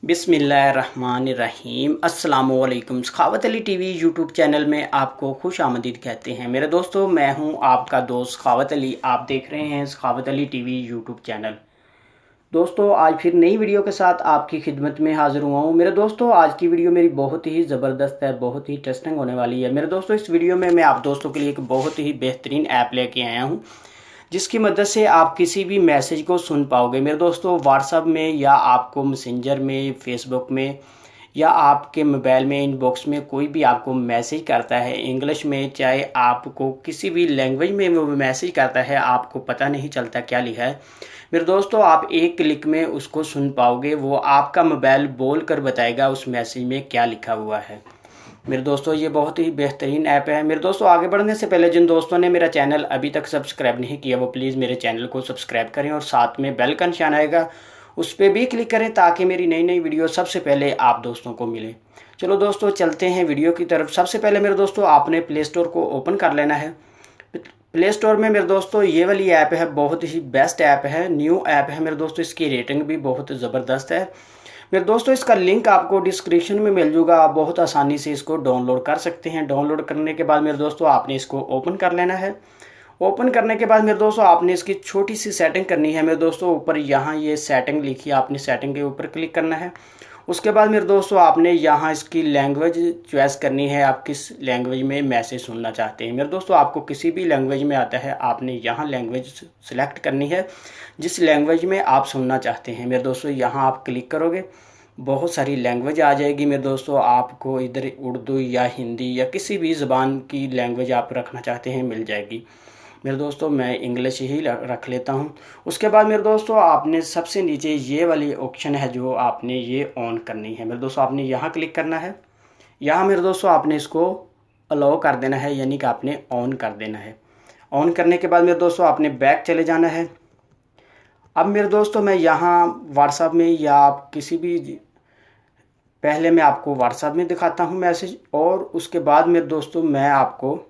बिस्मिल्लाहिर्रहमानिर्रहीम अस्सलामुअलैकुम। सखावत Ali TV YouTube channel में आपको खुश आमदीद कहते हैं। मेरे दोस्तों, मैं हूं आपका दोस्त सखावत अली। आप देख रहे हैं सखावत अली टीवी यूट्यूब चैनल। दोस्तों, आज फिर नई वीडियो के साथ आपकी खिदमत में हाजिर हुआ हूं। मेरे दोस्तों, आज की वीडियो मेरी बहुत ही ज़बरदस्त है, बहुत ही इंटरेस्टिंग होने वाली है। मेरे दोस्तों, इस वीडियो में मैं आप दोस्तों के लिए एक बहुत ही बेहतरीन ऐप लेके आया हूँ, जिसकी मदद से आप किसी भी मैसेज को सुन पाओगे। मेरे दोस्तों, व्हाट्सएप में या आपको मैसेंजर में, फेसबुक में या आपके मोबाइल में इनबॉक्स में कोई भी आपको मैसेज करता है इंग्लिश में, चाहे आपको किसी भी लैंग्वेज में वो मैसेज करता है, आपको पता नहीं चलता क्या लिखा है। मेरे दोस्तों, आप एक क्लिक में उसको सुन पाओगे। वो आपका मोबाइल बोल कर बताएगा उस मैसेज में क्या लिखा हुआ है। मेरे दोस्तों, ये बहुत ही बेहतरीन ऐप है। मेरे दोस्तों, आगे बढ़ने से पहले जिन दोस्तों ने मेरा चैनल अभी तक सब्सक्राइब नहीं किया, वो प्लीज़ मेरे चैनल को सब्सक्राइब करें और साथ में बेल का निशान आएगा, उस पर भी क्लिक करें ताकि मेरी नई नई वीडियो सबसे पहले आप दोस्तों को मिले। चलो दोस्तों, चलते हैं वीडियो की तरफ। सबसे पहले मेरे दोस्तों, आपने प्ले स्टोर को ओपन कर लेना है। प्ले स्टोर में मेरे दोस्तों ये वाली ऐप है, बहुत ही बेस्ट ऐप है, न्यू ऐप है मेरे दोस्तों। इसकी रेटिंग भी बहुत ज़बरदस्त है। मेरे दोस्तों, इसका लिंक आपको डिस्क्रिप्शन में मिल जाएगा। आप बहुत आसानी से इसको डाउनलोड कर सकते हैं। डाउनलोड करने के बाद मेरे दोस्तों, आपने इसको ओपन कर लेना है। ओपन करने के बाद मेरे दोस्तों, आपने इसकी छोटी सी सेटिंग करनी है। मेरे दोस्तों, ऊपर यहाँ ये सेटिंग लिखी है, आपने सेटिंग के ऊपर क्लिक करना है। उसके बाद मेरे दोस्तों, आपने यहाँ इसकी लैंग्वेज चॉइस करनी है, आप किस लैंग्वेज में मैसेज सुनना चाहते हैं। मेरे दोस्तों, आपको किसी भी लैंग्वेज में आता है, आपने यहाँ लैंग्वेज सेलेक्ट करनी है जिस लैंग्वेज में आप सुनना चाहते हैं। मेरे दोस्तों, यहाँ आप क्लिक करोगे, बहुत सारी लैंग्वेज आ जाएगी। मेरे दोस्तों, आपको इधर उर्दू या हिंदी या किसी भी ज़बान की लैंग्वेज आप रखना चाहते हैं मिल जाएगी। मेरे दोस्तों, मैं इंग्लिश ही रख लेता हूँ। उसके बाद मेरे दोस्तों, आपने सबसे नीचे ये वाली ऑप्शन है जो आपने ये ऑन करनी है। मेरे दोस्तों, आपने यहाँ क्लिक करना है। यहाँ मेरे दोस्तों, आपने इसको अलाउ कर देना है, यानी कि आपने ऑन कर देना है। ऑन करने के बाद मेरे दोस्तों, आपने बैक चले जाना है। अब मेरे दोस्तों, मैं यहाँ व्हाट्सएप में या आप किसी भी, पहले मैं आपको व्हाट्सएप में दिखाता हूँ मैसेज, और उसके बाद मेरे दोस्तों मैं आपको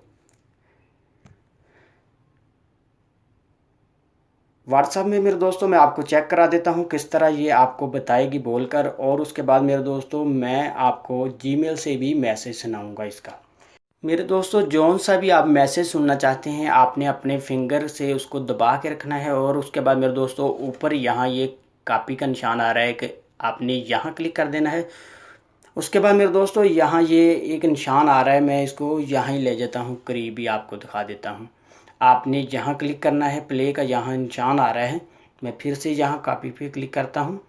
व्हाट्सएप में मेरे दोस्तों मैं आपको चेक करा देता हूँ किस तरह ये आपको बताएगी बोलकर। और उसके बाद मेरे दोस्तों, मैं आपको जीमेल से भी मैसेज सुनाऊंगा इसका। मेरे दोस्तों, जौन सा भी आप मैसेज सुनना चाहते हैं, आपने अपने फिंगर से उसको दबा के रखना है। और उसके बाद मेरे दोस्तों, ऊपर यहाँ ये कॉपी का निशान आ रहा है कि आपने यहाँ क्लिक कर देना है। उसके बाद मेरे दोस्तों, यहाँ ये एक निशान आ रहा है, मैं इसको यहाँ ही ले जाता हूँ, करीब ही आपको दिखा देता हूँ। आपने यहाँ क्लिक करना है, प्ले का यहाँ निशान आ रहा है। मैं फिर से यहाँ कॉपी पे क्लिक करता हूँ।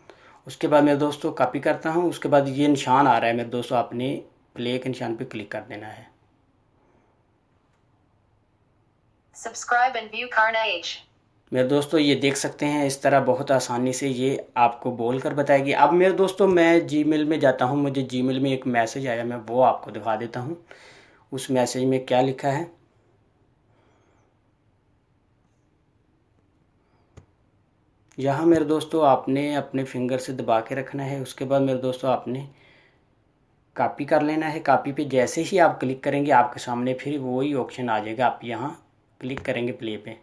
उसके बाद मेरे दोस्तों कॉपी करता हूँ। उसके बाद ये निशान आ रहा है मेरे दोस्तों, आपने प्ले के निशान पे क्लिक कर देना है। Subscribe and view carnage. मेरे दोस्तों, ये देख सकते हैं, इस तरह बहुत आसानी से ये आपको बोल कर बताएगी। अब मेरे दोस्तों, मैं जीमेल में जाता हूँ। मुझे जीमेल में एक मैसेज आया, मैं वो आपको दिखा देता हूँ उस मैसेज में क्या लिखा है। यहाँ मेरे दोस्तों, आपने अपने फिंगर से दबा के रखना है। उसके बाद मेरे दोस्तों, आपने कॉपी कर लेना है। कॉपी पे जैसे ही आप क्लिक करेंगे, आपके सामने फिर वही ऑप्शन आ जाएगा। आप यहाँ क्लिक करेंगे प्ले पे।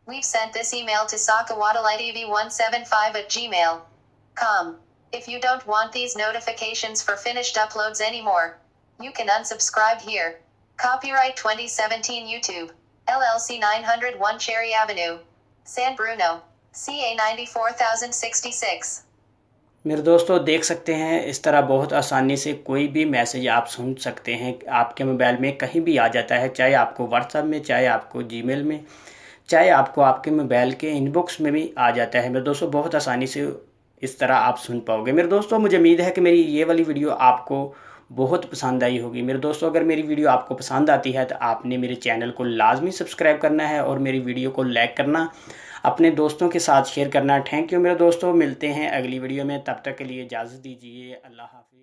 We've sent this email to sakawataliTV175@gmail.com. If you don't want these notifications for finished uploads anymore, you can unsubscribe here. Copyright 2017 YouTube. LLC 901 Cherry Avenue, San Bruno, CA 94066. मेरे दोस्तों, देख सकते हैं, इस तरह बहुत आसानी से कोई भी मैसेज आप सुन सकते हैं। आपके मोबाइल में कहीं भी आ जाता है, चाहे आपको व्हाट्सएप में, चाहे आपको जीमेल में, चाहे आपको आपके मोबाइल के इनबॉक्स में भी आ जाता है। मेरे दोस्तों, बहुत आसानी से इस तरह आप सुन पाओगे। मेरे दोस्तों, मुझे उम्मीद है कि मेरी ये वाली वीडियो आपको बहुत पसंद आई होगी। मेरे दोस्तों, अगर मेरी वीडियो आपको पसंद आती है तो आपने मेरे चैनल को लाजमी सब्सक्राइब करना है और मेरी वीडियो को लाइक करना, अपने दोस्तों के साथ शेयर करना। थैंक यू मेरे दोस्तों, मिलते हैं अगली वीडियो में। तब तक के लिए इजाज़त दीजिए। अल्लाह हाफिज़।